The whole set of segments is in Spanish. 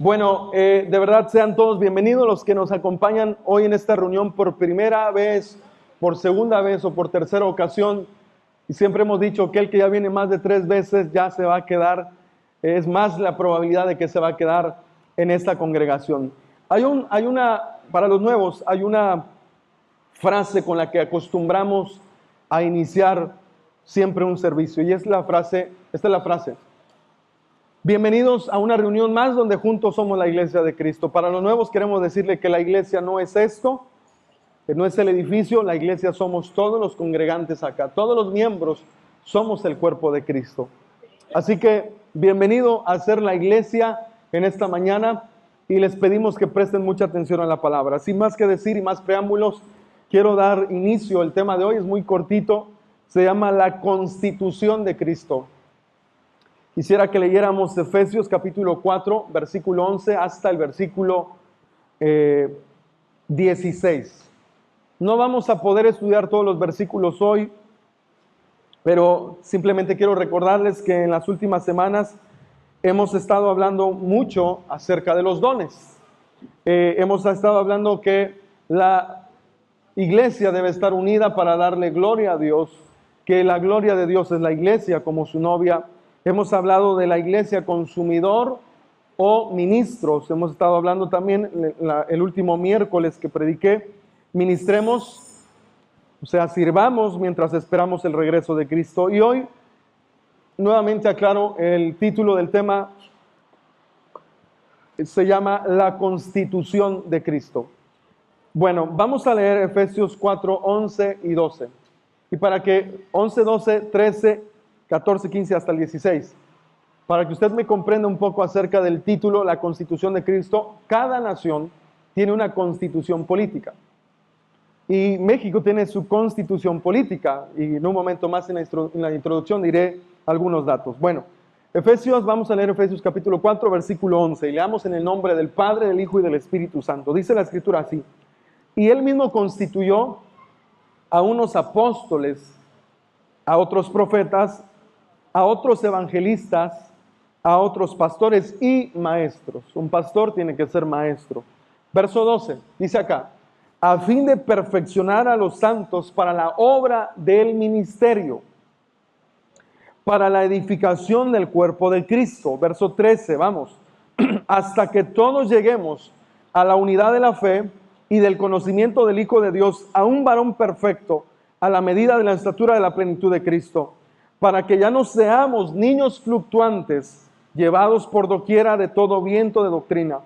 Bueno, de verdad sean todos bienvenidos los que nos acompañan hoy en esta reunión por primera vez, por segunda vez o por tercera ocasión. Y siempre hemos dicho que el que ya viene más de 3 veces ya se va a quedar, es más la probabilidad de que se va a quedar en esta congregación. Para los nuevos, hay una frase con la que acostumbramos a iniciar siempre un servicio y es la frase, esta es la frase: bienvenidos a una reunión más donde juntos somos la iglesia de Cristo. Para los nuevos queremos decirle que la iglesia no es esto, que no es el edificio, la iglesia somos todos los congregantes acá, todos los miembros somos el cuerpo de Cristo. Así que bienvenido a ser la iglesia en esta mañana y les pedimos que presten mucha atención a la palabra. Sin más que decir y más preámbulos, quiero dar inicio. El tema de hoy es muy cortito, se llama la constitución de Cristo. Quisiera que leyéramos Efesios capítulo 4, versículo 11 hasta el versículo 16. No vamos a poder estudiar todos los versículos hoy, pero simplemente quiero recordarles que en las últimas semanas hemos estado hablando mucho acerca de los dones. Hemos estado hablando que la iglesia debe estar unida para darle gloria a Dios, que la gloria de Dios es la iglesia como su novia. Hemos hablado de la iglesia consumidor o ministros. Hemos estado hablando también el último miércoles que prediqué, ministremos, o sea, sirvamos mientras esperamos el regreso de Cristo. Y hoy, nuevamente aclaro, el título del tema se llama La Constitución de Cristo. Bueno, vamos a leer Efesios 4, 11 y 12. Y para que 11, 12, 13... 14, 15 hasta el 16. Para que usted me comprenda un poco acerca del título, la Constitución de Cristo, cada nación tiene una constitución política. Y México tiene su constitución política. Y en un momento más en la introducción diré algunos datos. Bueno, vamos a leer Efesios capítulo 4, versículo 11. Y leamos en el nombre del Padre, del Hijo y del Espíritu Santo. Dice la Escritura así: y Él mismo constituyó a unos apóstoles, a otros profetas, a otros evangelistas, a otros pastores y maestros. Un pastor tiene que ser maestro. Verso 12, dice acá: a fin de perfeccionar a los santos para la obra del ministerio, para la edificación del cuerpo de Cristo. Verso 13, vamos, hasta que todos lleguemos a la unidad de la fe y del conocimiento del Hijo de Dios, a un varón perfecto, a la medida de la estatura de la plenitud de Cristo, para que ya no seamos niños fluctuantes, llevados por doquiera de todo viento de doctrina,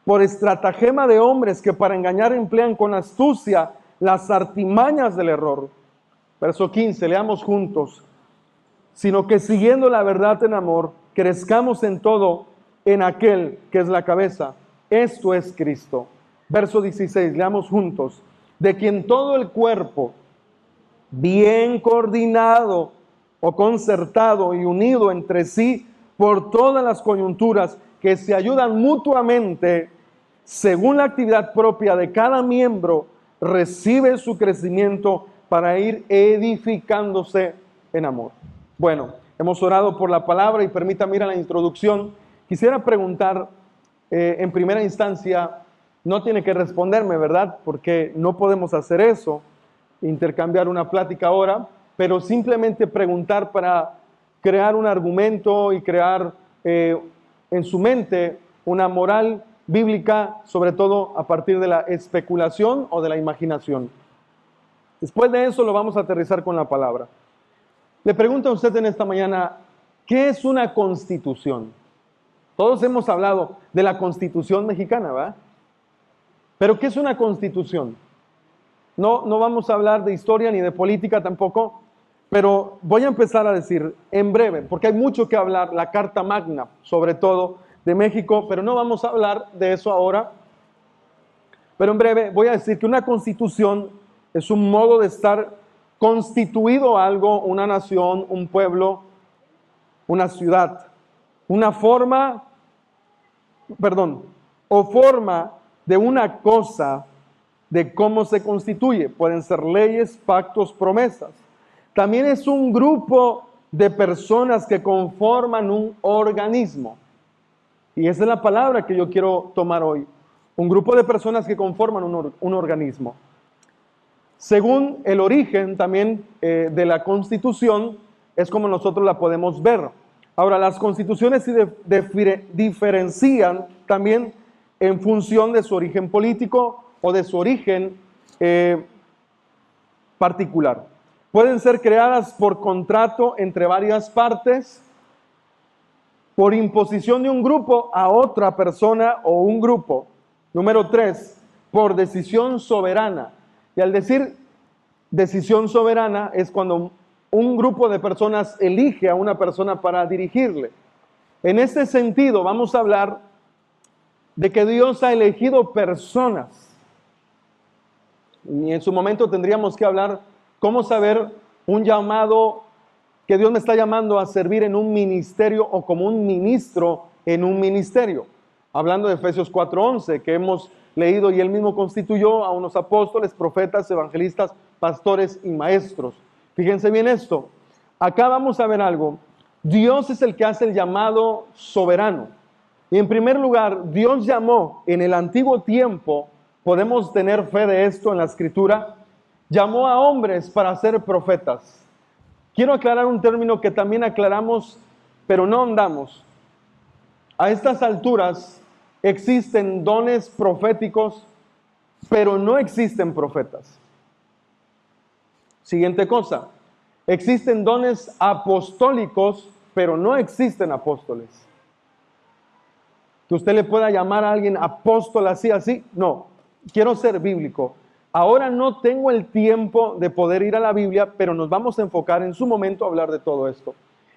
por estratagema de hombres que para engañar emplean con astucia las artimañas del error. Verso 15, leamos juntos: sino que siguiendo la verdad en amor, crezcamos en todo en aquel que es la cabeza, esto es Cristo. Verso 16, leamos juntos: de quien todo el cuerpo, bien coordinado o concertado y unido entre sí por todas las coyunturas que se ayudan mutuamente según la actividad propia de cada miembro, recibe su crecimiento para ir edificándose en amor. Bueno, hemos orado por la palabra y permítame ir a la introducción. Quisiera preguntar en primera instancia, no tiene que responderme, ¿verdad? Porque no podemos hacer eso, intercambiar una plática ahora, pero simplemente preguntar para crear un argumento y crear en su mente una moral bíblica, sobre todo a partir de la especulación o de la imaginación. Después de eso lo vamos a aterrizar con la palabra. Le pregunto a usted en esta mañana, ¿qué es una constitución? Todos hemos hablado de la Constitución mexicana, ¿verdad? Pero ¿qué es una constitución? No vamos a hablar de historia ni de política tampoco, pero voy a empezar a decir en breve, porque hay mucho que hablar, la Carta Magna, sobre todo de México, pero no vamos a hablar de eso ahora. Pero en breve voy a decir que una constitución es un modo de estar constituido algo, una nación, un pueblo, una ciudad, una forma, o forma de una cosa, de cómo se constituye. Pueden ser leyes, pactos, promesas. También es un grupo de personas que conforman un organismo. Y esa es la palabra que yo quiero tomar hoy. Un grupo de personas que conforman un organismo. Según el origen también de la Constitución, es como nosotros la podemos ver. Ahora, las constituciones se diferencian también en función de su origen político o de su origen particular. Pueden ser creadas por contrato entre varias partes, por imposición de un grupo a otra persona o un grupo. Número 3, por decisión soberana. Y al decir decisión soberana es cuando un grupo de personas elige a una persona para dirigirle. En este sentido, vamos a hablar de que Dios ha elegido personas. Y en su momento tendríamos que hablar cómo saber un llamado que Dios me está llamando a servir en un ministerio o como un ministro en un ministerio. Hablando de Efesios 4:11, que hemos leído, y él mismo constituyó a unos apóstoles, profetas, evangelistas, pastores y maestros. Fíjense bien esto. Acá vamos a ver algo. Dios es el que hace el llamado soberano. Y en primer lugar, Dios llamó en el antiguo tiempo, podemos tener fe de esto en la Escritura, llamó a hombres para ser profetas. Quiero aclarar un término que también aclaramos, pero no ahondamos. A estas alturas existen dones proféticos, pero no existen profetas. Siguiente cosa, existen dones apostólicos, pero no existen apóstoles. Que usted le pueda llamar a alguien apóstol así, no. Quiero ser bíblico. Ahora no tengo el tiempo de poder ir a la Biblia, pero nos vamos a enfocar en su momento a hablar de todo esto.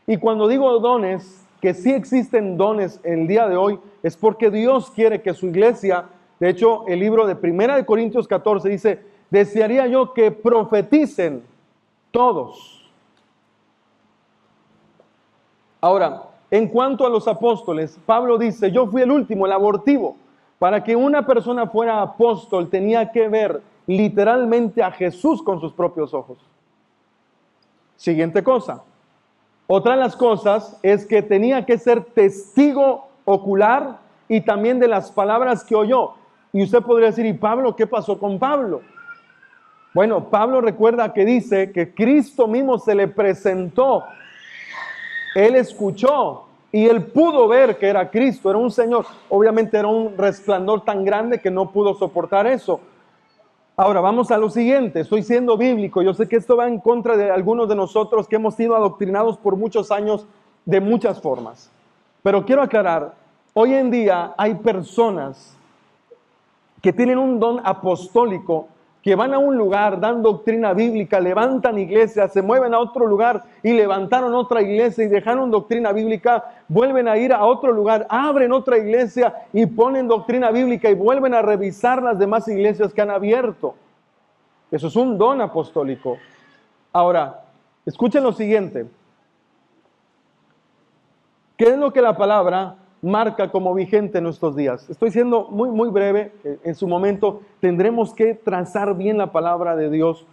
Y cuando digo dones, que sí existen dones en el día de hoy, es porque Dios quiere que su iglesia, de hecho el libro de 1 Corintios 14 dice, desearía yo que profeticen todos. Ahora, en cuanto a los apóstoles, Pablo dice, yo fui el último, el abortivo. Para que una persona fuera apóstol tenía que ver literalmente a Jesús con sus propios ojos. Siguiente cosa. Otra de las cosas es que tenía que ser testigo ocular y también de las palabras que oyó. Y usted podría decir, ¿y Pablo qué pasó con Pablo? Bueno, Pablo recuerda que dice que Cristo mismo se le presentó. Él escuchó y él pudo ver que era Cristo, era un Señor. Obviamente era un resplandor tan grande que no pudo soportar eso. Ahora vamos a lo siguiente, estoy siendo bíblico. Yo sé que esto va en contra de algunos de nosotros que hemos sido adoctrinados por muchos años de muchas formas. Pero quiero aclarar, hoy en día hay personas que tienen un don apostólico, que van a un lugar, dan doctrina bíblica, levantan iglesias, se mueven a otro lugar y levantaron otra iglesia y dejaron doctrina bíblica, vuelven a ir a otro lugar, abren otra iglesia y ponen doctrina bíblica y vuelven a revisar las demás iglesias que han abierto. Eso es un don apostólico. Ahora, escuchen lo siguiente. ¿Qué es lo que la palabra marca como vigente en nuestros días? Estoy siendo muy breve. En su momento tendremos que trazar bien la palabra de Dios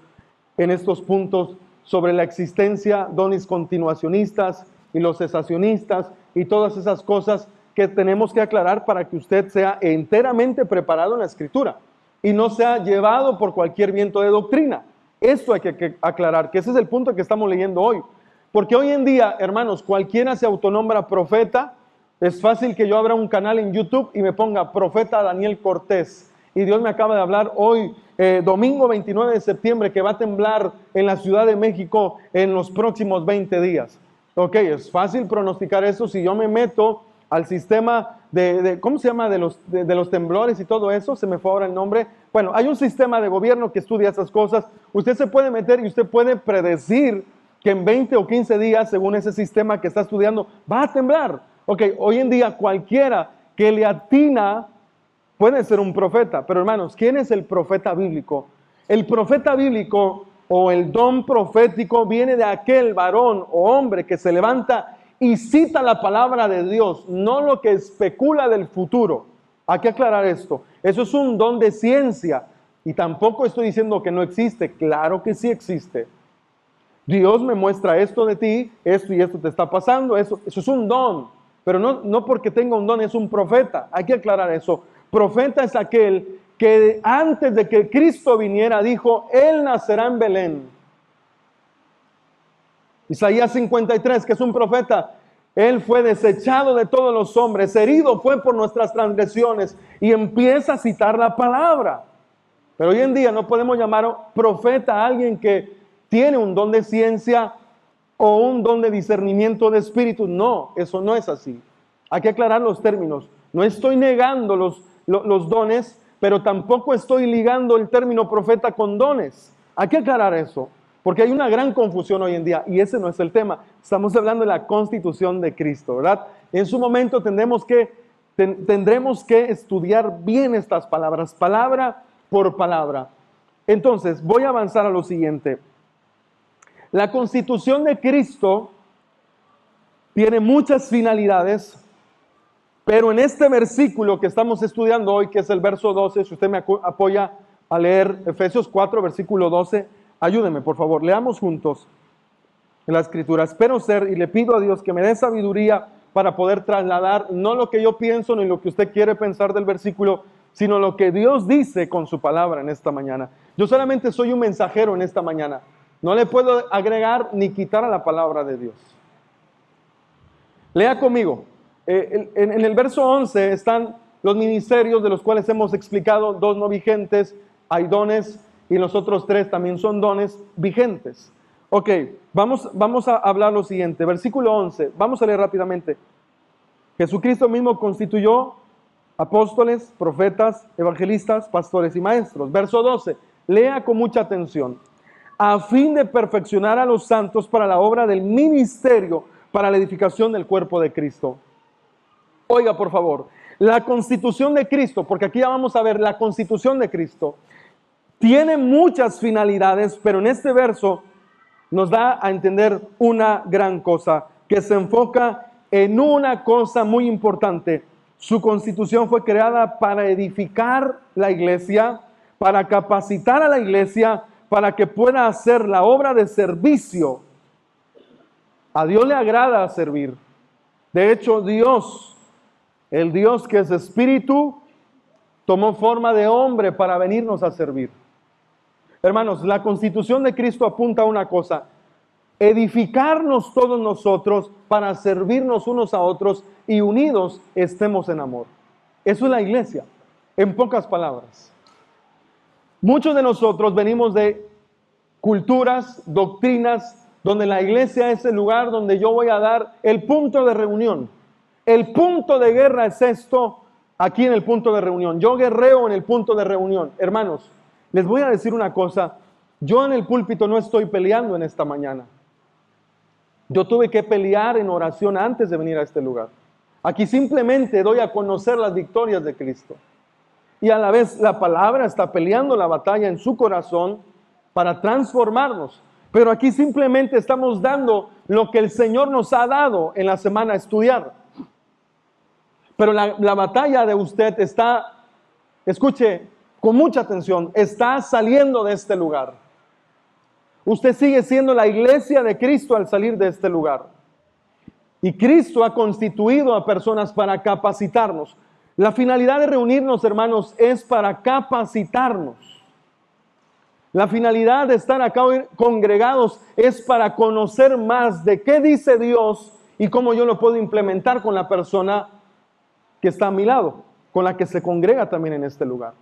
en estos puntos sobre la existencia, dones continuacionistas y los cesacionistas y todas esas cosas que tenemos que aclarar para que usted sea enteramente preparado en la Escritura y no sea llevado por cualquier viento de doctrina. Esto hay que aclarar, que ese es el punto que estamos leyendo hoy. Porque hoy en día, hermanos, cualquiera se autonombra profeta. Es fácil que yo abra un canal en YouTube y me ponga profeta Daniel Cortés. Y Dios me acaba de hablar hoy, domingo 29 de septiembre, que va a temblar en la Ciudad de México en los próximos 20 días. Ok, es fácil pronosticar eso si yo me meto al sistema ¿cómo se llama? De los temblores y todo eso. Se me fue ahora el nombre. Bueno, hay un sistema de gobierno que estudia esas cosas. Usted se puede meter y usted puede predecir que en 20 o 15 días, según ese sistema que está estudiando, va a temblar. Ok, hoy en día cualquiera que le atina puede ser un profeta. Pero hermanos, ¿quién es el profeta bíblico? El profeta bíblico o el don profético viene de aquel varón o hombre que se levanta y cita la palabra de Dios, no lo que especula del futuro. Hay que aclarar esto. Eso es un don de ciencia. Y tampoco estoy diciendo que no existe. Claro que sí existe. Dios me muestra esto de ti, esto y esto te está pasando. Eso es un don. pero no porque tenga un don es un profeta. Hay que aclarar eso. Profeta es aquel que antes de que Cristo viniera dijo, Él nacerá en Belén. Isaías 53, que es un profeta, Él fue desechado de todos los hombres, herido fue por nuestras transgresiones, y empieza a citar la palabra. Pero hoy en día no podemos llamar profeta a alguien que tiene un don de ciencia o un don de discernimiento de espíritu. No, eso no es así. Hay que aclarar los términos. No estoy negando los dones, pero tampoco estoy ligando el término profeta con dones. Hay que aclarar eso, porque hay una gran confusión hoy en día y ese no es el tema. Estamos hablando de la constitución de Cristo, ¿verdad? En su momento tendremos que estudiar bien estas palabras, palabra por palabra. Entonces, voy a avanzar a lo siguiente. La constitución de Cristo tiene muchas finalidades, pero en este versículo que estamos estudiando hoy, que es el verso 12, si usted me apoya a leer Efesios 4, versículo 12, ayúdeme, por favor, leamos juntos en la Escritura. Espero ser, y le pido a Dios que me dé sabiduría para poder trasladar no lo que yo pienso ni lo que usted quiere pensar del versículo, sino lo que Dios dice con su palabra en esta mañana. Yo solamente soy un mensajero en esta mañana. No le puedo agregar ni quitar a la palabra de Dios. Lea conmigo. En el verso 11 están los ministerios de los cuales hemos explicado, 2 no vigentes, hay dones, y los otros 3 también son dones vigentes. Ok, vamos a hablar lo siguiente. Versículo 11, vamos a leer rápidamente. Jesucristo mismo constituyó apóstoles, profetas, evangelistas, pastores y maestros. Verso 12, lea con mucha atención. A fin de perfeccionar a los santos para la obra del ministerio, para la edificación del cuerpo de Cristo. Oiga, por favor, la constitución de Cristo, porque aquí ya vamos a ver la constitución de Cristo, tiene muchas finalidades, pero en este verso nos da a entender una gran cosa, que se enfoca en una cosa muy importante. Su constitución fue creada para edificar la iglesia, para capacitar a la iglesia, para que pueda hacer la obra de servicio. A Dios le agrada servir. De hecho, Dios, el Dios que es espíritu, tomó forma de hombre para venirnos a servir. Hermanos, la constitución de Cristo apunta a una cosa: edificarnos todos nosotros para servirnos unos a otros y unidos estemos en amor. Eso es la iglesia, en pocas palabras. Muchos de nosotros venimos de culturas, doctrinas, donde la iglesia es el lugar donde yo voy a dar el punto de reunión. El punto de guerra es esto, aquí en el punto de reunión. Yo guerreo en el punto de reunión. Hermanos, les voy a decir una cosa. Yo en el púlpito no estoy peleando en esta mañana. Yo tuve que pelear en oración antes de venir a este lugar. Aquí simplemente doy a conocer las victorias de Cristo. Y a la vez la palabra está peleando la batalla en su corazón para transformarnos. Pero aquí simplemente estamos dando lo que el Señor nos ha dado en la semana a estudiar. Pero la batalla de usted está, escuche con mucha atención, está saliendo de este lugar. Usted sigue siendo la iglesia de Cristo al salir de este lugar. Y Cristo ha constituido a personas para capacitarnos. La finalidad de reunirnos, hermanos, es para capacitarnos. La finalidad de estar acá hoy congregados es para conocer más de qué dice Dios y cómo yo lo puedo implementar con la persona que está a mi lado, con la que se congrega también en este lugar.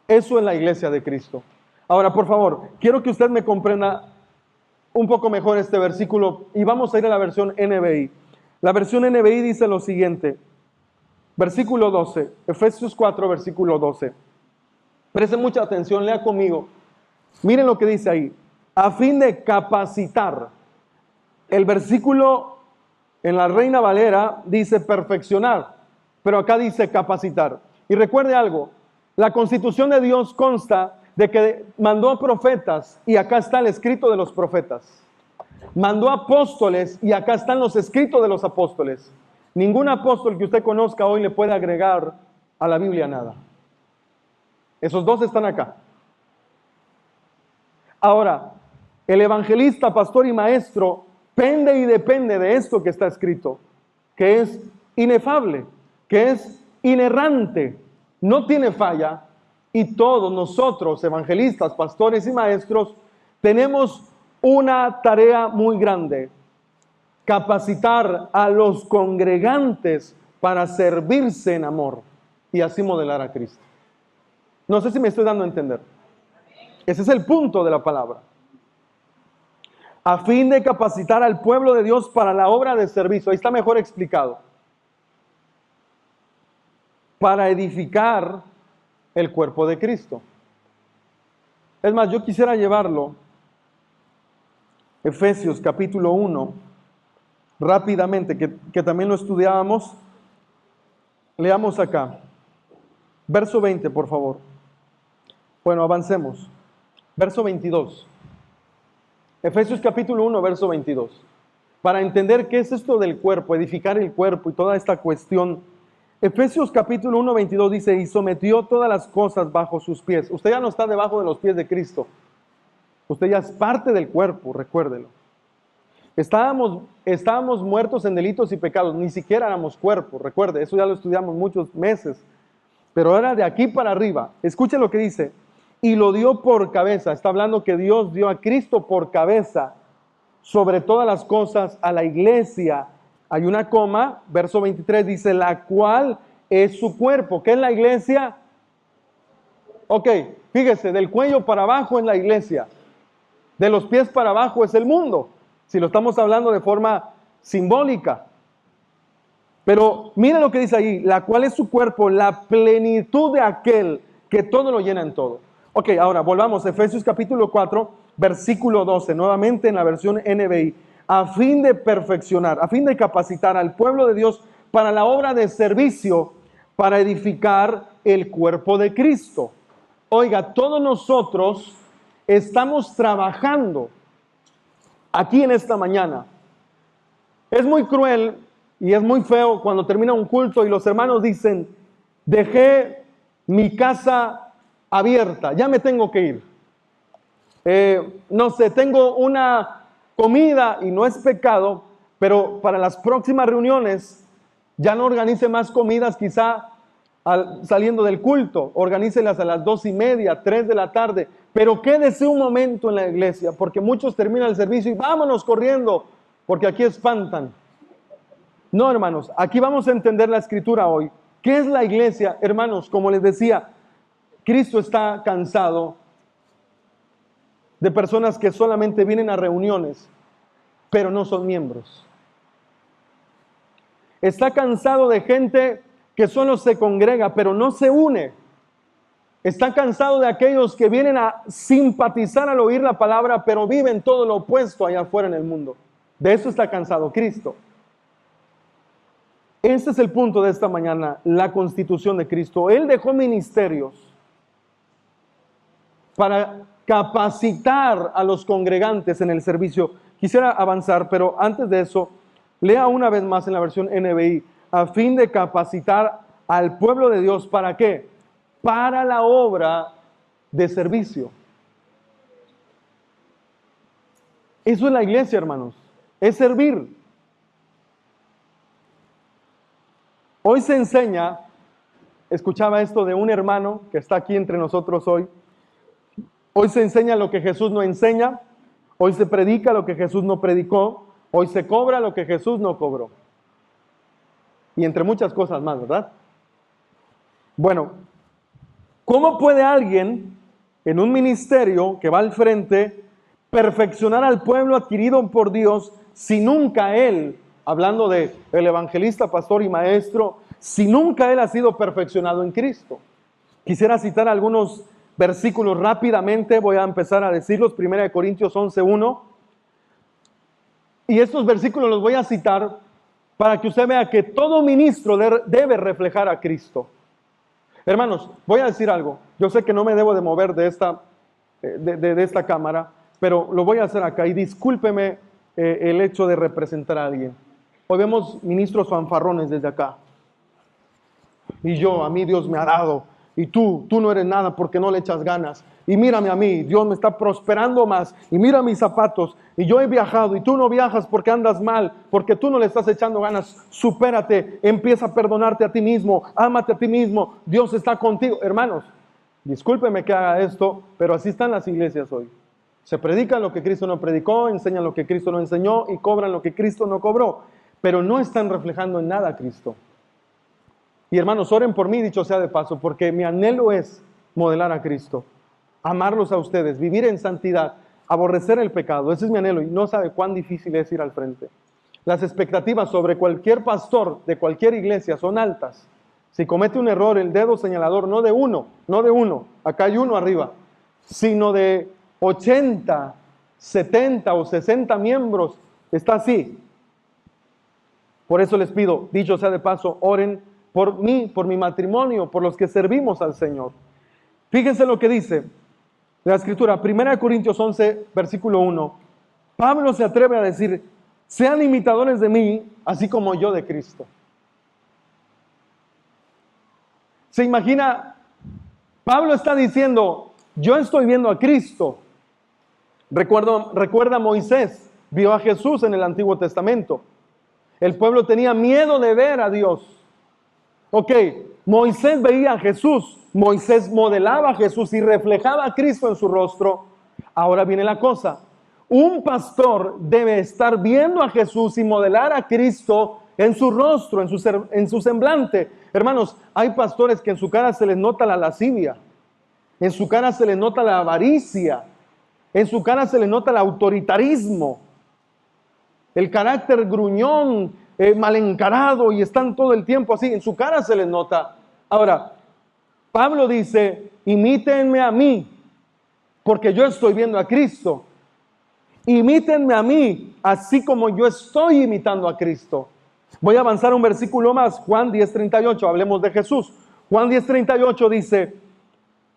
Eso es la iglesia de Cristo. Ahora, por favor, quiero que usted me comprenda un poco mejor este versículo y vamos a ir a la versión NBI. La versión NBI dice lo siguiente, versículo 12, Efesios 4, versículo 12. Presten mucha atención, lea conmigo. Miren lo que dice ahí, a fin de capacitar. El versículo en la Reina Valera dice perfeccionar, pero acá dice capacitar. Y recuerde algo, la constitución de Dios consta de que mandó a profetas y acá está el escrito de los profetas. Mandó apóstoles y acá están los escritos de los apóstoles. Ningún apóstol que usted conozca hoy le puede agregar a la Biblia nada. Esos dos están acá. Ahora, el evangelista, pastor y maestro pende y depende de esto que está escrito, que es inefable, que es inerrante, no tiene falla, y todos nosotros, evangelistas, pastores y maestros, tenemos una tarea muy grande: capacitar a los congregantes para servirse en amor y así modelar a Cristo. No sé si me estoy dando a entender. Ese es el punto de la palabra. A fin de capacitar al pueblo de Dios para la obra de servicio. Ahí está mejor explicado. Para edificar el cuerpo de Cristo. Es más, yo quisiera llevarlo, Efesios capítulo 1, rápidamente, que también lo estudiábamos. Leamos acá. Verso 20, por favor. Bueno, avancemos. Verso 22. Efesios capítulo 1, verso 22. Para entender qué es esto del cuerpo, edificar el cuerpo y toda esta cuestión. Efesios capítulo 1, 22 dice: y sometió todas las cosas bajo sus pies. Usted ya no está debajo de los pies de Cristo. Usted ya es parte del cuerpo, recuérdelo. Estábamos muertos en delitos y pecados, ni siquiera éramos cuerpo, recuerde, eso ya lo estudiamos muchos meses. Pero era de aquí para arriba. Escuche lo que dice: y lo dio por cabeza. Está hablando que Dios dio a Cristo por cabeza sobre todas las cosas a la iglesia. Hay una coma, verso 23 dice: la cual es su cuerpo. ¿Qué es la iglesia? Ok, fíjese, del cuello para abajo es la iglesia. De los pies para abajo es el mundo, si lo estamos hablando de forma simbólica. Pero mira lo que dice ahí: la cual es su cuerpo, la plenitud de aquel que todo lo llena en todo. Ok, ahora volvamos a Efesios capítulo 4, versículo 12, nuevamente en la versión NBI. A fin de perfeccionar, a fin de capacitar al pueblo de Dios para la obra de servicio, para edificar el cuerpo de Cristo. Oiga, todos nosotros estamos trabajando aquí en esta mañana. Es muy cruel y es muy feo cuando termina un culto y los hermanos dicen: dejé mi casa abierta, ya me tengo que ir. No sé, tengo una comida, y no es pecado, pero para las próximas reuniones ya no organice más comidas quizá saliendo del culto, organícelas a las 2:30, 3 de la tarde, pero quédese un momento en la iglesia, porque muchos terminan el servicio y vámonos corriendo, porque aquí espantan. No, hermanos, aquí vamos a entender la escritura hoy. ¿Qué es la iglesia? Hermanos, como les decía, Cristo está cansado de personas que solamente vienen a reuniones, pero no son miembros. Está cansado de gente que solo se congrega, pero no se une. Está cansado de aquellos que vienen a simpatizar al oír la palabra, pero viven todo lo opuesto allá afuera en el mundo. De eso está cansado Cristo. Este es el punto de esta mañana, la constitución de Cristo. Él dejó ministerios para capacitar a los congregantes en el servicio. Quisiera avanzar, pero antes de eso, lea una vez más en la versión NBI: a fin de capacitar al pueblo de Dios. ¿Para qué? Para la obra de servicio. Eso es la iglesia, hermanos. Es servir. Hoy se enseña, escuchaba esto de un hermano que está aquí entre nosotros hoy. Hoy se enseña lo que Jesús no enseña. Hoy se predica lo que Jesús no predicó. Hoy se cobra lo que Jesús no cobró. Y entre muchas cosas más, ¿verdad? Bueno, ¿cómo puede alguien en un ministerio que va al frente perfeccionar al pueblo adquirido por Dios si nunca él, hablando de el evangelista, pastor y maestro, si nunca él ha sido perfeccionado en Cristo? Quisiera citar algunos versículos rápidamente, voy a empezar a decirlos. 1 Corintios 11:1. Y estos versículos los voy a citar para que usted vea que todo ministro debe reflejar a Cristo. Hermanos, voy a decir algo. Yo sé que no me debo de mover de esta cámara, pero lo voy a hacer acá. Y discúlpeme el hecho de representar a alguien. Hoy vemos ministros fanfarrones desde acá. Y a mí Dios me ha dado. Y tú no eres nada porque no le echas ganas. y mírame a mí, Dios me está prosperando más, y mira mis zapatos, y yo he viajado, y tú no viajas porque andas mal, porque tú no le estás echando ganas. Supérate, empieza a perdonarte a ti mismo, ámate a ti mismo, Dios está contigo. Hermanos, discúlpeme que haga esto, pero así están las iglesias hoy. Se predica lo que Cristo no predicó, enseñan lo que Cristo no enseñó y cobran lo que Cristo no cobró, pero no están reflejando en nada a Cristo. Y hermanos, oren por mí, dicho sea de paso, porque mi anhelo es modelar a Cristo, amarlos a ustedes, vivir en santidad, aborrecer el pecado. Ese es mi anhelo y no sabe cuán difícil es ir al frente. Las expectativas sobre cualquier pastor de cualquier iglesia son altas. Si comete un error, el dedo señalador, no de uno, acá hay uno arriba, sino de 80, 70 o 60 miembros, está así. Por eso les pido, dicho sea de paso, oren por mí, por mi matrimonio, por los que servimos al Señor. Fíjense lo que dice la Escritura, 1 Corintios 11, versículo 1. Pablo se atreve a decir, sean imitadores de mí, así como yo de Cristo. ¿Se imagina? Pablo está diciendo, yo estoy viendo a Cristo. Recuerda Moisés, vio a Jesús en el Antiguo Testamento. El pueblo tenía miedo de ver a Dios. Ok, Moisés veía a Jesús, Moisés modelaba a Jesús y reflejaba a Cristo en su rostro. Ahora viene la cosa, un pastor debe estar viendo a Jesús y modelar a Cristo en su rostro, en su semblante. Hermanos, hay pastores que en su cara se les nota la lascivia, en su cara se les nota la avaricia, en su cara se les nota el autoritarismo, el carácter gruñón, mal encarado, y están todo el tiempo así, en su cara se les nota. Ahora, Pablo dice, imítenme a mí, porque yo estoy viendo a Cristo. Imítenme a mí, así como yo estoy imitando a Cristo. Voy a avanzar un versículo más, Juan 10:38, hablemos de Jesús. Juan 10:38 dice,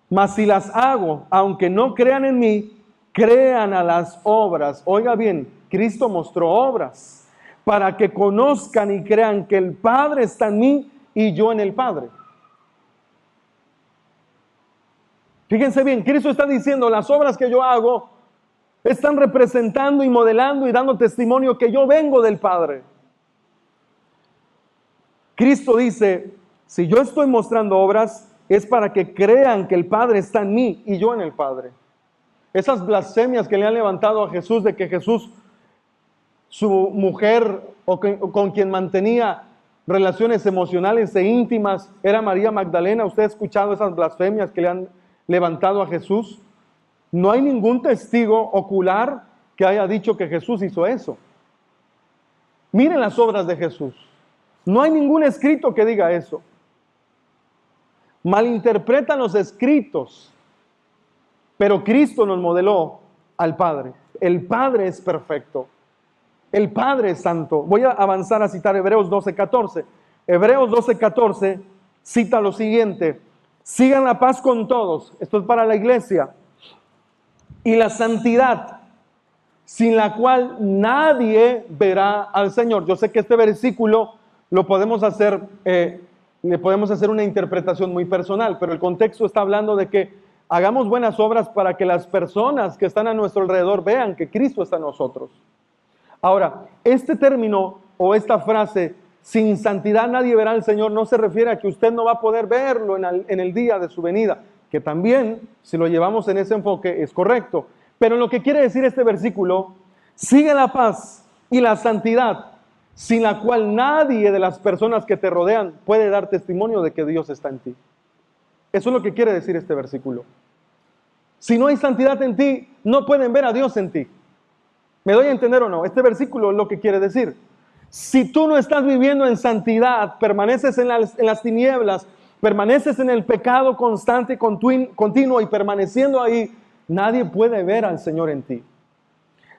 mas si las hago, aunque no crean en mí, crean a las obras. Oiga bien, Cristo mostró obras para que conozcan y crean que el Padre está en mí y yo en el Padre. Fíjense bien, Cristo está diciendo, las obras que yo hago están representando y modelando y dando testimonio que yo vengo del Padre. Cristo dice, si yo estoy mostrando obras, es para que crean que el Padre está en mí y yo en el Padre. Esas blasfemias que le han levantado a Jesús de que Jesús, su mujer o con quien mantenía relaciones emocionales e íntimas, era María Magdalena. ¿Usted ha escuchado esas blasfemias que le han levantado a Jesús? No hay ningún testigo ocular que haya dicho que Jesús hizo eso. Miren las obras de Jesús. No hay ningún escrito que diga eso. Malinterpretan los escritos, pero Cristo nos modeló al Padre. El Padre es perfecto. El Padre es santo. Voy a avanzar a citar Hebreos 12:14. Hebreos 12:14 cita lo siguiente: sigan la paz con todos. Esto es para la iglesia. Y la santidad, sin la cual nadie verá al Señor. Yo sé que este versículo lo podemos hacer, le podemos hacer una interpretación muy personal, pero el contexto está hablando de que hagamos buenas obras para que las personas que están a nuestro alrededor vean que Cristo está en nosotros. Ahora, este término o esta frase, sin santidad nadie verá al Señor, no se refiere a que usted no va a poder verlo en el día de su venida, que también, si lo llevamos en ese enfoque, es correcto. Pero lo que quiere decir este versículo, sigue la paz y la santidad, sin la cual nadie de las personas que te rodean puede dar testimonio de que Dios está en ti. Eso es lo que quiere decir este versículo. Si no hay santidad en ti, no pueden ver a Dios en ti. ¿Me doy a entender o no? Este versículo es lo que quiere decir. Si tú no estás viviendo en santidad, permaneces en las tinieblas, permaneces en el pecado constante, continuo y permaneciendo ahí, nadie puede ver al Señor en ti.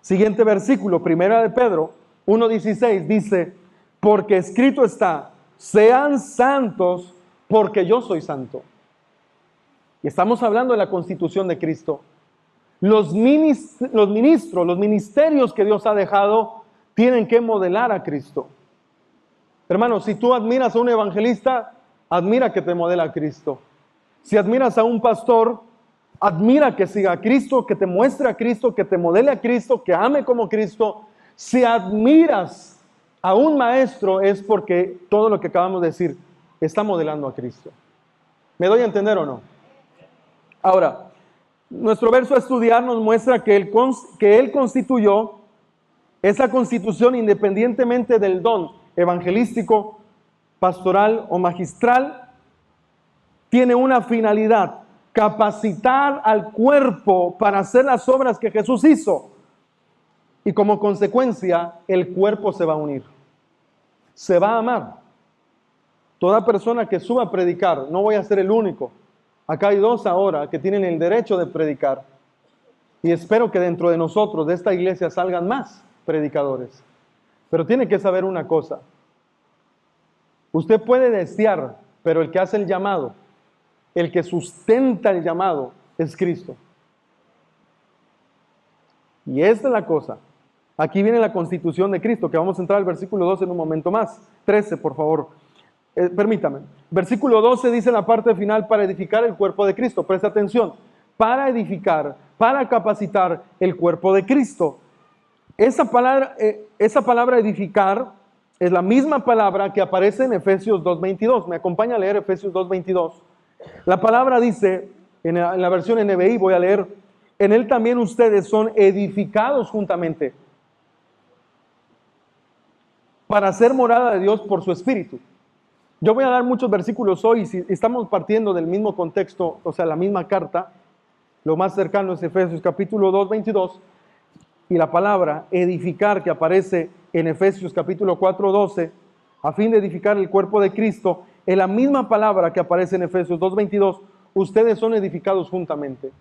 Siguiente versículo, 1 de Pedro 1:16 dice, porque escrito está, sean santos porque yo soy santo. Y estamos hablando de la constitución de Cristo. Los ministerios que Dios ha dejado tienen que modelar a Cristo. Hermano, si tú admiras a un evangelista, admira que te modela a Cristo. Si admiras a un pastor, admira que siga a Cristo, que te muestre a Cristo, que te modele a Cristo, que ame como Cristo. Si admiras a un maestro es porque todo lo que acabamos de decir está modelando a Cristo. ¿Me doy a entender o no? Ahora, nuestro verso a estudiar nos muestra que Él constituyó esa constitución independientemente del don evangelístico, pastoral o magistral. Tiene una finalidad: capacitar al cuerpo para hacer las obras que Jesús hizo. Y como consecuencia, el cuerpo se va a unir, se va a amar. Toda persona que suba a predicar, no voy a ser el único. Acá hay 2 ahora que tienen el derecho de predicar. Y espero que dentro de nosotros, de esta iglesia, salgan más predicadores. Pero tiene que saber una cosa. Usted puede desear, pero el que hace el llamado, el que sustenta el llamado, es Cristo. Y esta es la cosa. Aquí viene la constitución de Cristo, que vamos a entrar al versículo 12 en un momento más. 13, por favor. Permítame. Versículo 12 dice en la parte final: para edificar el cuerpo de Cristo. Presta atención. Para edificar, para capacitar el cuerpo de Cristo. Esa palabra edificar es la misma palabra que aparece en Efesios 2:22. Me acompaña a leer Efesios 2:22. La palabra dice, en la versión NBI voy a leer: en él también ustedes son edificados juntamente para ser morada de Dios por su Espíritu. Yo voy a dar muchos versículos hoy, si estamos partiendo del mismo contexto, o sea, la misma carta. Lo más cercano es Efesios capítulo 2:22, y la palabra edificar que aparece en Efesios capítulo 4:12, a fin de edificar el cuerpo de Cristo, es la misma palabra que aparece en Efesios 2:22. Ustedes son edificados juntamente.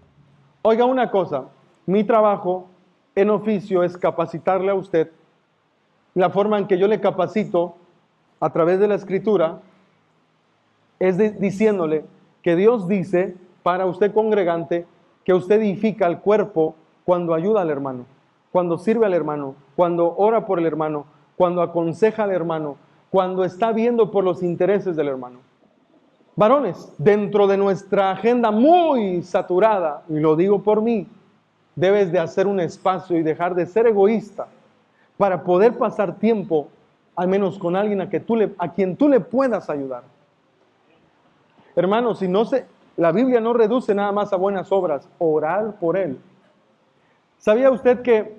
Oiga una cosa, mi trabajo en oficio es capacitarle a usted. La forma en que yo le capacito a través de la Escritura es diciéndole que Dios dice para usted congregante que usted edifica el cuerpo cuando ayuda al hermano, cuando sirve al hermano, cuando ora por el hermano, cuando aconseja al hermano, cuando está viendo por los intereses del hermano. Varones, dentro de nuestra agenda muy saturada, y lo digo por mí, debes de hacer un espacio y dejar de ser egoísta para poder pasar tiempo al menos con alguien a quien tú le puedas ayudar. Hermanos, la Biblia no reduce nada más a buenas obras, orar por él. ¿Sabía usted que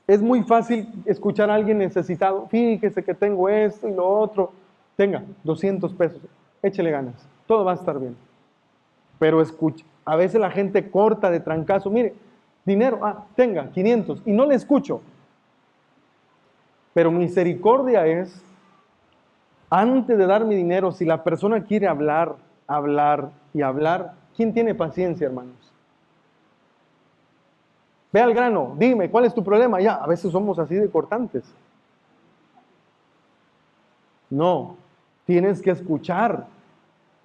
es muy fácil escuchar a alguien necesitado? Fíjese que tengo esto y lo otro. Tenga 200 pesos, échele ganas, todo va a estar bien. Pero escucha, a veces la gente corta de trancazo: mire, dinero, tenga 500, y no le escucho. Pero misericordia es, antes de dar mi dinero, si la persona quiere hablar y hablar, ¿quién tiene paciencia, hermanos? Ve al grano, dime, ¿cuál es tu problema? Ya, a veces somos así de cortantes. No, tienes que escuchar,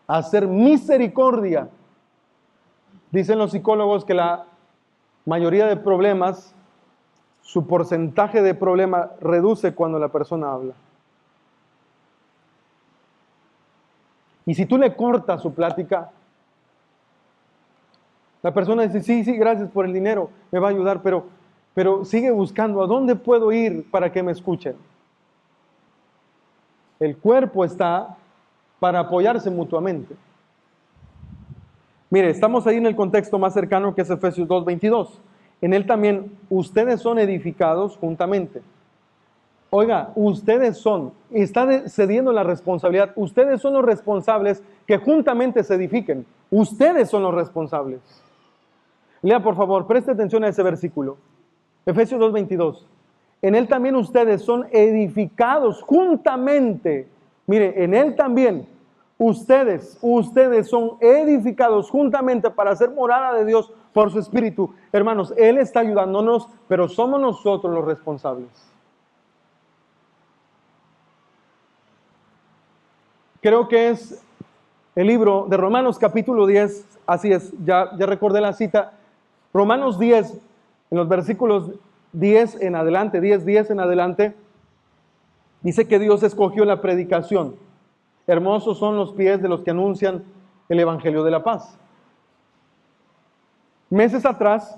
hacer misericordia. Dicen los psicólogos que la mayoría de problemas, su porcentaje de problema reduce cuando la persona habla. Y si tú le cortas su plática, la persona dice: sí, gracias por el dinero, me va a ayudar, pero sigue buscando a dónde puedo ir para que me escuchen. El cuerpo está para apoyarse mutuamente. Mire, estamos ahí en el contexto más cercano, que es Efesios 2:22. En él también ustedes son edificados juntamente. Oiga, está cediendo la responsabilidad. Ustedes son los responsables que juntamente se edifiquen. Ustedes son los responsables. Lea, por favor, preste atención a ese versículo. Efesios 2:22. En él también ustedes son edificados juntamente. Mire, en él también ustedes son edificados juntamente para ser morada de Dios por su Espíritu. Hermanos, Él está ayudándonos, pero somos nosotros los responsables. Creo que es el libro de Romanos capítulo 10, así es, ya recordé la cita. Romanos 10, en los versículos 10 en adelante, 10 en adelante, dice que Dios escogió la predicación. Hermosos son los pies de los que anuncian el Evangelio de la paz. Meses atrás,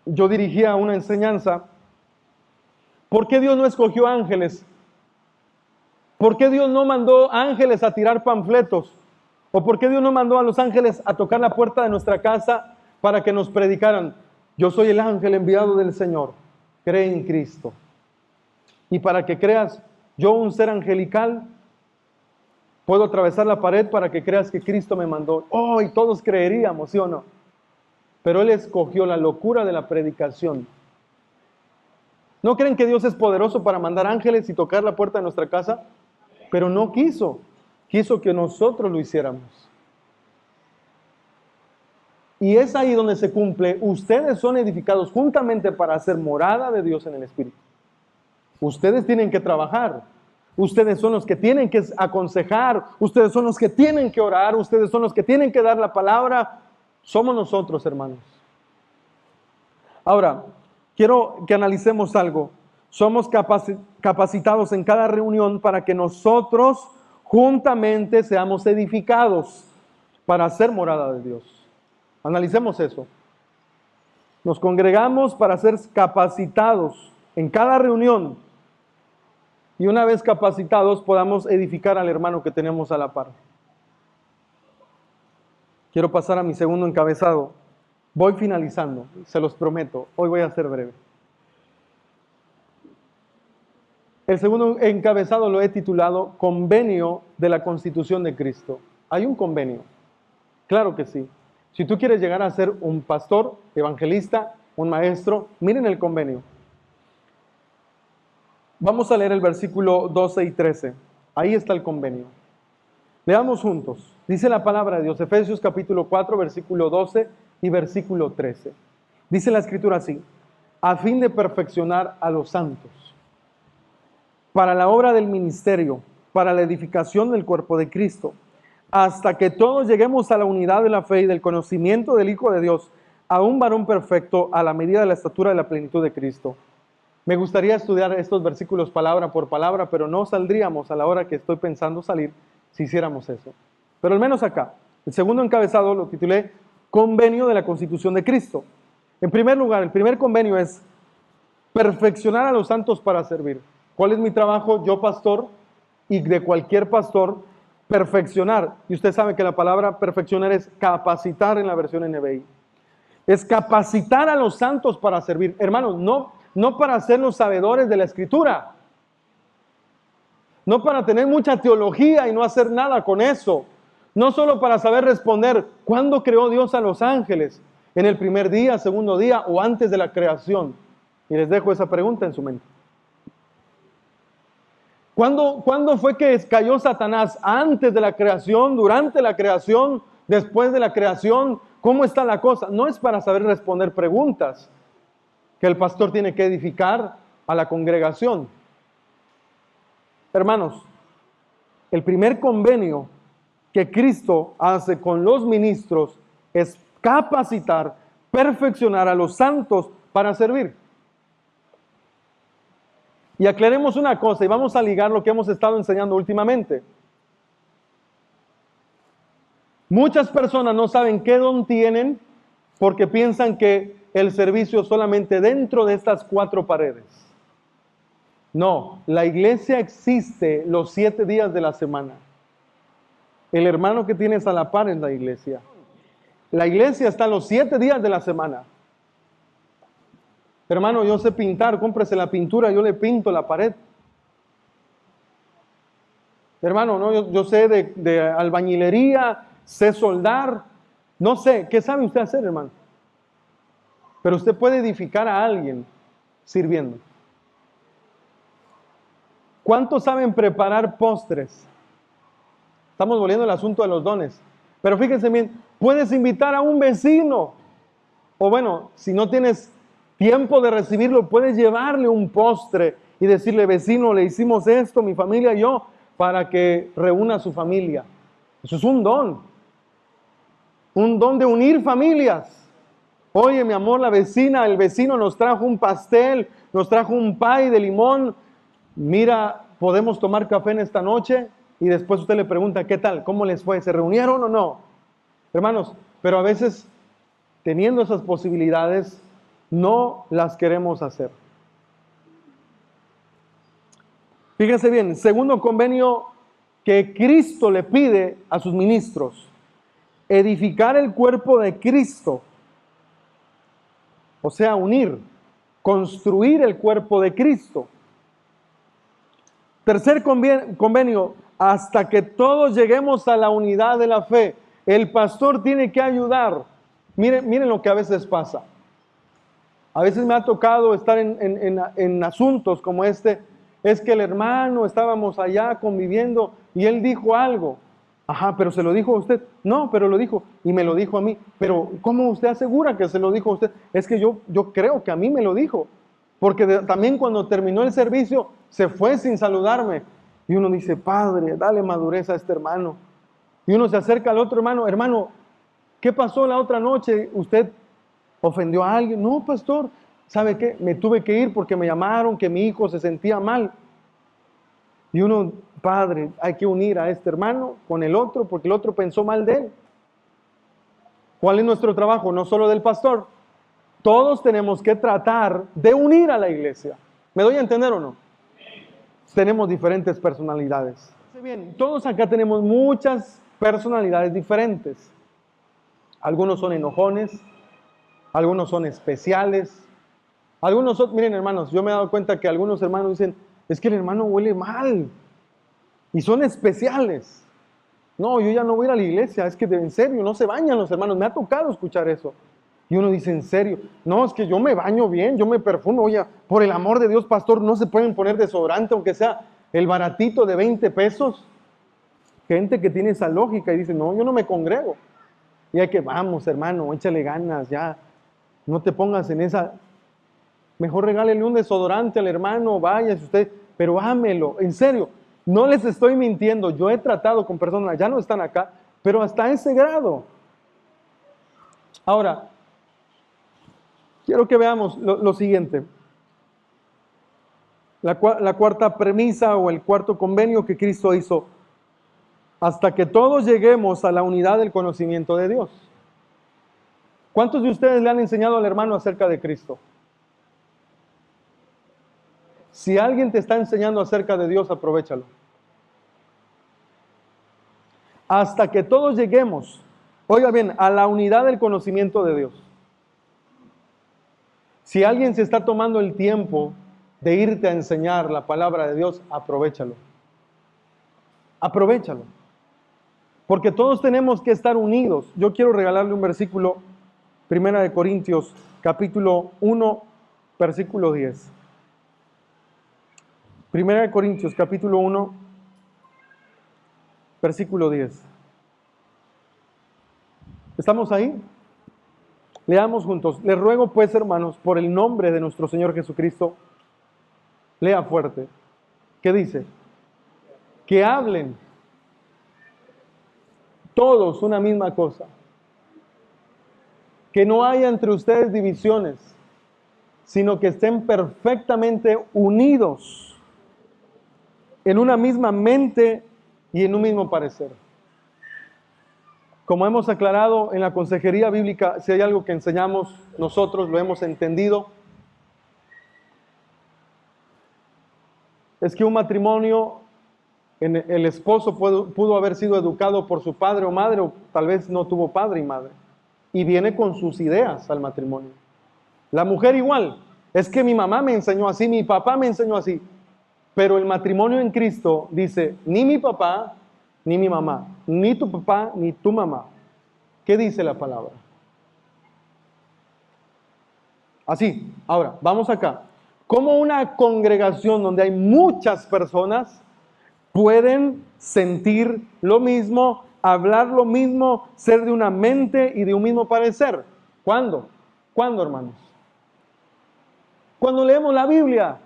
yo dirigía una enseñanza. ¿Por qué Dios no escogió ángeles? ¿Por qué Dios no mandó ángeles a tirar panfletos? ¿O por qué Dios no mandó a los ángeles a tocar la puerta de nuestra casa para que nos predicaran? Yo soy el ángel enviado del Señor. Cree en Cristo. Y para que creas, yo, un ser angelical, puedo atravesar la pared para que creas que Cristo me mandó. Oh, y todos creeríamos, ¿sí o no? Pero Él escogió la locura de la predicación. ¿No creen que Dios es poderoso para mandar ángeles y tocar la puerta de nuestra casa? Pero no quiso. Quiso que nosotros lo hiciéramos. Y es ahí donde se cumple. Ustedes son edificados juntamente para hacer morada de Dios en el Espíritu. Ustedes tienen que trabajar. Ustedes son los que tienen que aconsejar. Ustedes son los que tienen que orar. Ustedes son los que tienen que dar la palabra. Somos nosotros, hermanos. Ahora, quiero que analicemos algo. Somos capacitados en cada reunión para que nosotros juntamente seamos edificados para hacer morada de Dios. Analicemos eso. Nos congregamos para ser capacitados en cada reunión y una vez capacitados podamos edificar al hermano que tenemos a la par. Quiero pasar a mi segundo encabezado. Voy finalizando, se los prometo. Hoy voy a ser breve. El segundo encabezado lo he titulado Convenio de la Constitución de Cristo. ¿Hay un convenio? Claro que sí. Si tú quieres llegar a ser un pastor, evangelista, un maestro, miren el convenio. Vamos a leer el versículo 12 y 13. Ahí está el convenio. Leamos juntos. Dice la palabra de Dios, Efesios capítulo 4, versículo 12 y versículo 13. Dice la escritura así: a fin de perfeccionar a los santos, para la obra del ministerio, para la edificación del cuerpo de Cristo, hasta que todos lleguemos a la unidad de la fe y del conocimiento del Hijo de Dios, a un varón perfecto, a la medida de la estatura de la plenitud de Cristo. Me gustaría estudiar estos versículos palabra por palabra, pero no saldríamos a la hora que estoy pensando salir si hiciéramos eso. Pero al menos acá, el segundo encabezado lo titulé Convenio de la Constitución de Cristo. En primer lugar, el primer convenio es perfeccionar a los santos para servir. ¿Cuál es mi trabajo? Yo, pastor, y de cualquier pastor, perfeccionar. Y usted sabe que la palabra perfeccionar es capacitar en la versión NBI. Es capacitar a los santos para servir. Hermanos, no para ser los sabedores de la Escritura. No para tener mucha teología y no hacer nada con eso. No solo para saber responder, ¿cuándo creó Dios a los ángeles? ¿En el primer día, segundo día o antes de la creación? Y les dejo esa pregunta en su mente. ¿Cuándo fue que cayó Satanás? ¿Antes de la creación? ¿Durante la creación? ¿Después de la creación? ¿Cómo está la cosa? No es para saber responder preguntas que el pastor tiene que edificar a la congregación. Hermanos, el primer convenio que Cristo hace con los ministros es capacitar, perfeccionar a los santos para servir. Y aclaremos una cosa y vamos a ligar lo que hemos estado enseñando últimamente. Muchas personas no saben qué don tienen porque piensan que el servicio es solamente dentro de estas 4 paredes. No, la iglesia existe los 7 días de la semana. El hermano que tienes a la par es la iglesia. La iglesia está los 7 días de la semana. Hermano, yo sé pintar, cómprese la pintura, yo le pinto la pared. Hermano, no, yo sé de albañilería, sé soldar, no sé, ¿qué sabe usted hacer, hermano? Pero usted puede edificar a alguien sirviendo. ¿Cuántos saben preparar postres? Estamos volviendo al asunto de los dones. Pero fíjense bien, puedes invitar a un vecino. O bueno, si no tienes tiempo de recibirlo, puedes llevarle un postre y decirle, vecino, le hicimos esto, mi familia y yo, para que reúna a su familia. Eso es un don. Un don de unir familias. Oye, mi amor, la vecina, el vecino nos trajo un pastel, nos trajo un pie de limón. Mira, ¿podemos tomar café en esta noche? Y después usted le pregunta, ¿qué tal? ¿Cómo les fue? ¿Se reunieron o no? Hermanos, pero a veces teniendo esas posibilidades, no las queremos hacer. Fíjense bien, segundo convenio que Cristo le pide a sus ministros: edificar el cuerpo de Cristo. O sea, unir, construir el cuerpo de Cristo. Tercer convenio, hasta que todos lleguemos a la unidad de la fe. El pastor tiene que ayudar. Miren lo que a veces pasa. A veces me ha tocado estar en asuntos como este. Es que el hermano, estábamos allá conviviendo y él dijo algo. Ajá, pero ¿se lo dijo a usted? No, pero lo dijo y me lo dijo a mí. Pero ¿cómo usted asegura que se lo dijo a usted? Es que yo creo que a mí me lo dijo. Porque también cuando terminó el servicio se fue sin saludarme. Y uno dice, Padre, dale madurez a este hermano. Y uno se acerca al otro hermano. Hermano, ¿qué pasó la otra noche? ¿Usted ofendió a alguien? No, pastor. ¿Sabe qué? Me tuve que ir porque me llamaron que mi hijo se sentía mal. Y uno, Padre, hay que unir a este hermano con el otro porque el otro pensó mal de él. ¿Cuál es nuestro trabajo? No solo del pastor. Todos tenemos que tratar de unir a la iglesia. ¿Me doy a entender o no? Tenemos diferentes personalidades. Bien, todos acá tenemos muchas personalidades diferentes. Algunos son enojones, algunos son especiales. Algunos son, miren hermanos, yo me he dado cuenta que algunos hermanos dicen, es que el hermano huele mal. Y son especiales. No, yo ya no voy a ir a la iglesia, es que en serio, no se bañan los hermanos. Me ha tocado escuchar eso. Y uno dice, ¿en serio? No, es que yo me baño bien, yo me perfumo. Oye, por el amor de Dios, pastor, no se pueden poner desodorante, aunque sea el baratito de 20 pesos. Gente que tiene esa lógica y dice, no, yo no me congrego. Y hay que, vamos, hermano, échale ganas, ya. No te pongas en esa. Mejor regálele un desodorante al hermano, váyase usted, pero ámelo, en serio. No les estoy mintiendo, yo he tratado con personas, ya no están acá, pero hasta ese grado. Ahora, quiero que veamos lo siguiente. La cuarta premisa o el cuarto convenio que Cristo hizo, hasta que todos lleguemos a la unidad del conocimiento de Dios. ¿Cuántos de ustedes le han enseñado al hermano acerca de Cristo? Si alguien te está enseñando acerca de Dios, aprovéchalo. Hasta que todos lleguemos, oiga bien, a la unidad del conocimiento de Dios. Si alguien se está tomando el tiempo de irte a enseñar la palabra de Dios, aprovéchalo. Aprovéchalo. Porque todos tenemos que estar unidos. Yo quiero regalarle un versículo, 1 Corintios, capítulo 1, versículo 10. 1 Corintios, capítulo 1, versículo 10. ¿Estamos ahí? Leamos juntos. Les ruego pues, hermanos, por el nombre de nuestro Señor Jesucristo, lea fuerte. ¿Qué dice? Que hablen todos una misma cosa. Que no haya entre ustedes divisiones, sino que estén perfectamente unidos en una misma mente y en un mismo parecer. Como hemos aclarado en la consejería bíblica, si hay algo que enseñamos nosotros, lo hemos entendido, es que un matrimonio, el esposo pudo haber sido educado por su padre o madre, o tal vez no tuvo padre y madre, y viene con sus ideas al matrimonio. La mujer igual, es que mi mamá me enseñó así, mi papá me enseñó así. Pero el matrimonio en Cristo dice, ni mi papá, ni mi mamá, ni tu papá, ni tu mamá. ¿Qué dice la palabra? Así, ahora, vamos acá. ¿Cómo una congregación donde hay muchas personas pueden sentir lo mismo, hablar lo mismo, ser de una mente y de un mismo parecer? ¿Cuándo? ¿Cuándo, hermanos? Cuando leemos la Biblia.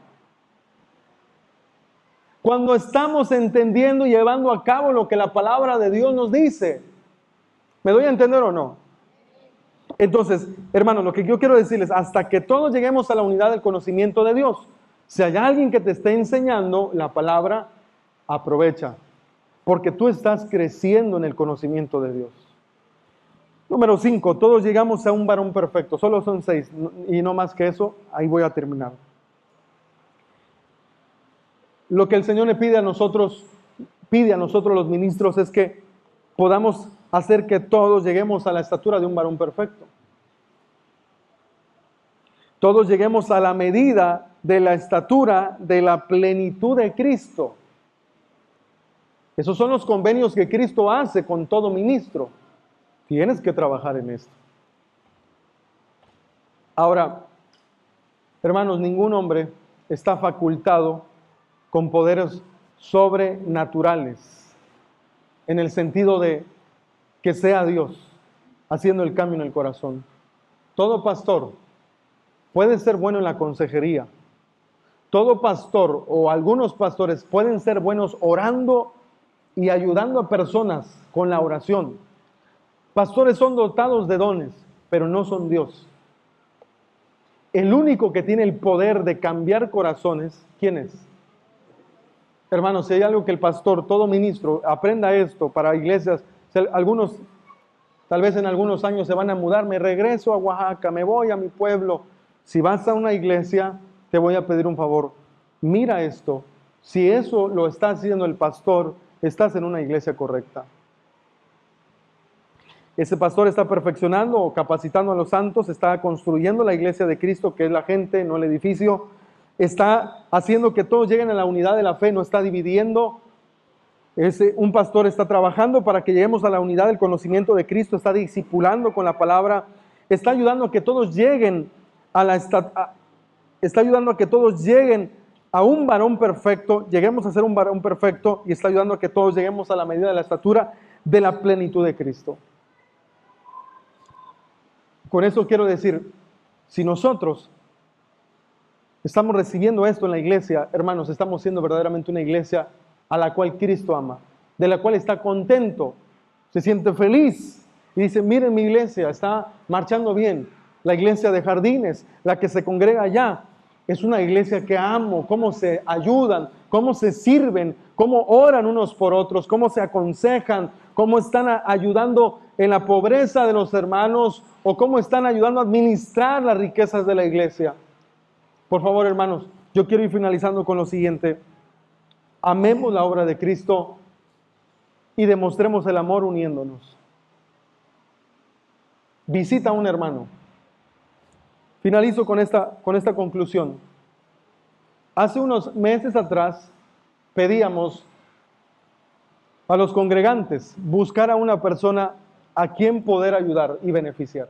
Cuando estamos entendiendo y llevando a cabo lo que la palabra de Dios nos dice. ¿Me doy a entender o no? Entonces, hermanos, lo que yo quiero decirles, hasta que todos lleguemos a la unidad del conocimiento de Dios. Si hay alguien que te esté enseñando la palabra, aprovecha. Porque tú estás creciendo en el conocimiento de Dios. Número 5, todos llegamos a un varón perfecto. Solo son 6 y no más que eso. Ahí voy a terminar. Lo que el Señor le pide a nosotros los ministros es que podamos hacer que todos lleguemos a la estatura de un varón perfecto. Todos lleguemos a la medida de la estatura de la plenitud de Cristo. Esos son los convenios que Cristo hace con todo ministro. Tienes que trabajar en esto. Ahora, hermanos, ningún hombre está facultado con poderes sobrenaturales, en el sentido de que sea Dios haciendo el cambio en el corazón. Todo pastor puede ser bueno en la consejería. Todo pastor o algunos pastores pueden ser buenos orando y ayudando a personas con la oración. Pastores son dotados de dones, pero no son Dios. El único que tiene el poder de cambiar corazones, ¿quién es? Hermanos, si hay algo que el pastor, todo ministro, aprenda esto para iglesias, algunos, tal vez en algunos años se van a mudar, me regreso a Oaxaca, me voy a mi pueblo. Si vas a una iglesia, te voy a pedir un favor. Mira esto, si eso lo está haciendo el pastor, estás en una iglesia correcta. Ese pastor está perfeccionando o capacitando a los santos, está construyendo la iglesia de Cristo, que es la gente, no el edificio. Está haciendo que todos lleguen a la unidad de la fe, no está dividiendo. Un pastor está trabajando para que lleguemos a la unidad del conocimiento de Cristo, está discipulando con la palabra, está ayudando a que todos lleguen está ayudando a que todos lleguen a un varón perfecto, lleguemos a ser un varón perfecto, y está ayudando a que todos lleguemos a la medida de la estatura de la plenitud de Cristo. Con eso quiero decir, si nosotros estamos recibiendo esto en la iglesia, hermanos, estamos siendo verdaderamente una iglesia a la cual Cristo ama, de la cual está contento, se siente feliz y dice, miren mi iglesia, está marchando bien. La iglesia de Jardines, la que se congrega allá, es una iglesia que amo, cómo se ayudan, cómo se sirven, cómo oran unos por otros, cómo se aconsejan, cómo están ayudando en la pobreza de los hermanos o cómo están ayudando a administrar las riquezas de la iglesia. Por favor, hermanos, yo quiero ir finalizando con lo siguiente. Amemos la obra de Cristo y demostremos el amor uniéndonos. Visita a un hermano. Finalizo con esta conclusión. Hace unos meses atrás pedíamos a los congregantes buscar a una persona a quien poder ayudar y beneficiar.